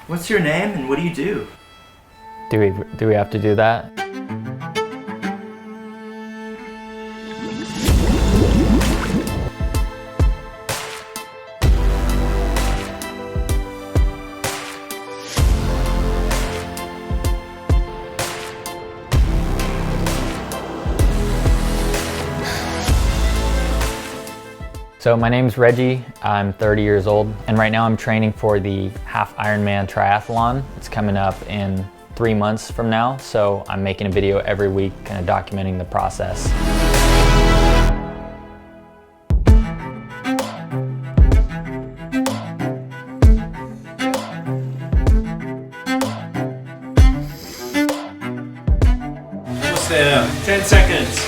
What's your name and what do you do? Do we have to do that? So my name's Reggie, I'm 30 years old, and right now I'm training for the half Ironman triathlon. It's coming up in 3 months from now, so I'm making a video every week kind of documenting the process. Almost there, 10 seconds.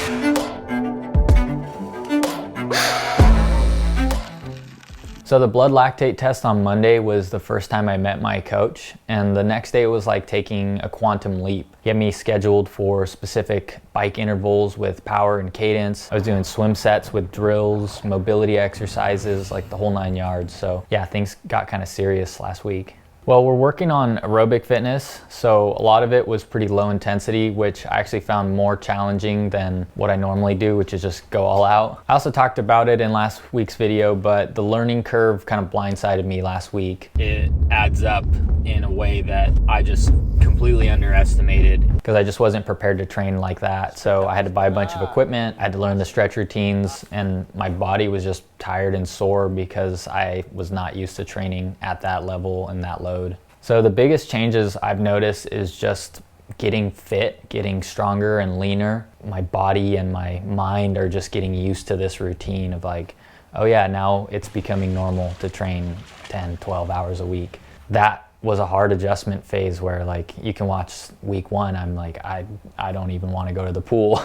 So the blood lactate test on Monday was the first time I met my coach, and the next day it was like taking a quantum leap. He had me scheduled for specific bike intervals with power and cadence. I was doing swim sets with drills, mobility exercises, like the whole 9 yards. So yeah, things got kind of serious last week. Well, we're working on aerobic fitness, so a lot of it was pretty low intensity, which I actually found more challenging than what I normally do, which is just go all out. I also talked about it in last week's video, but the learning curve kind of blindsided me last week. It adds up in a way that I just completely underestimated because I just wasn't prepared to train like that. So I had to buy a bunch of equipment, I had to learn the stretch routines, and my body was just tired and sore because I was not used to training at that level and that load. So the biggest changes I've noticed is just getting fit, getting stronger and leaner. My body and my mind are just getting used to this routine of like, oh yeah, now it's becoming normal to train 10, 12 hours a week. That was a hard adjustment phase where like you can watch week 1, I'm like, I don't even want to go to the pool.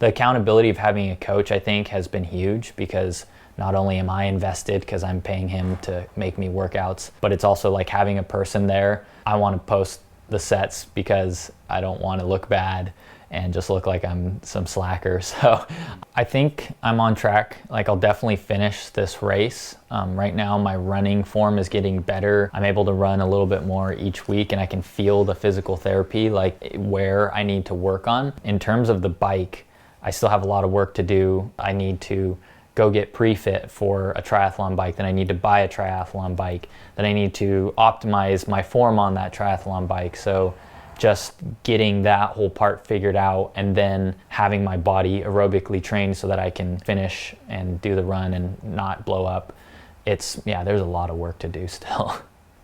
The accountability of having a coach, I think, has been huge because not only am I invested because I'm paying him to make me workouts, but it's also like having a person there. I want to post the sets because I don't want to look bad and just look like I'm some slacker. So I think I'm on track. Like I'll definitely finish this race. Right now my running form is getting better. I'm able to run a little bit more each week and I can feel the physical therapy, like where I need to work on. In terms of the bike, I still have a lot of work to do. I need to go get pre-fit for a triathlon bike, then I need to buy a triathlon bike, then I need to optimize my form on that triathlon bike. So just getting that whole part figured out and then having my body aerobically trained so that I can finish and do the run and not blow up. There's a lot of work to do still.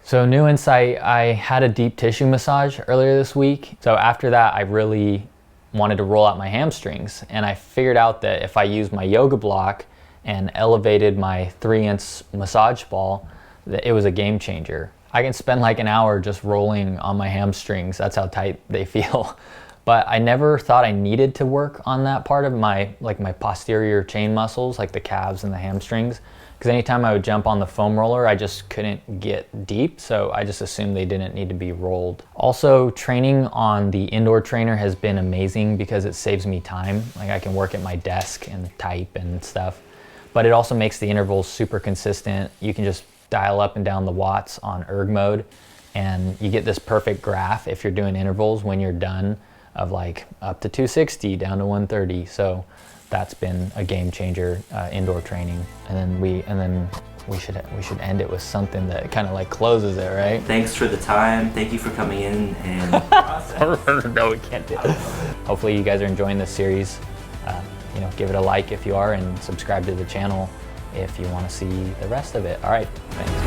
So new insight, I had a deep tissue massage earlier this week. So after that, I really wanted to roll out my hamstrings, and I figured out that if I used my yoga block and elevated my 3-inch massage ball, that it was a game changer. I can spend like an hour just rolling on my hamstrings. That's how tight they feel. But I never thought I needed to work on that part of my posterior chain muscles, like the calves and the hamstrings. Because anytime I would jump on the foam roller, I just couldn't get deep. So I just assumed they didn't need to be rolled. Also, training on the indoor trainer has been amazing because it saves me time. Like I can work at my desk and type and stuff. But it also makes the intervals super consistent. You can just dial up and down the watts on erg mode and you get this perfect graph if you're doing intervals when you're done of like up to 260 down to 130. So that's been a game changer, indoor training. And then we should end it with something that kind of like closes it, right? Thanks for the time. Thank you for coming in and No, we can't do it. Hopefully you guys are enjoying this series. Give it a like if you are, and subscribe to the channel if you want to see the rest of it. All right, thanks.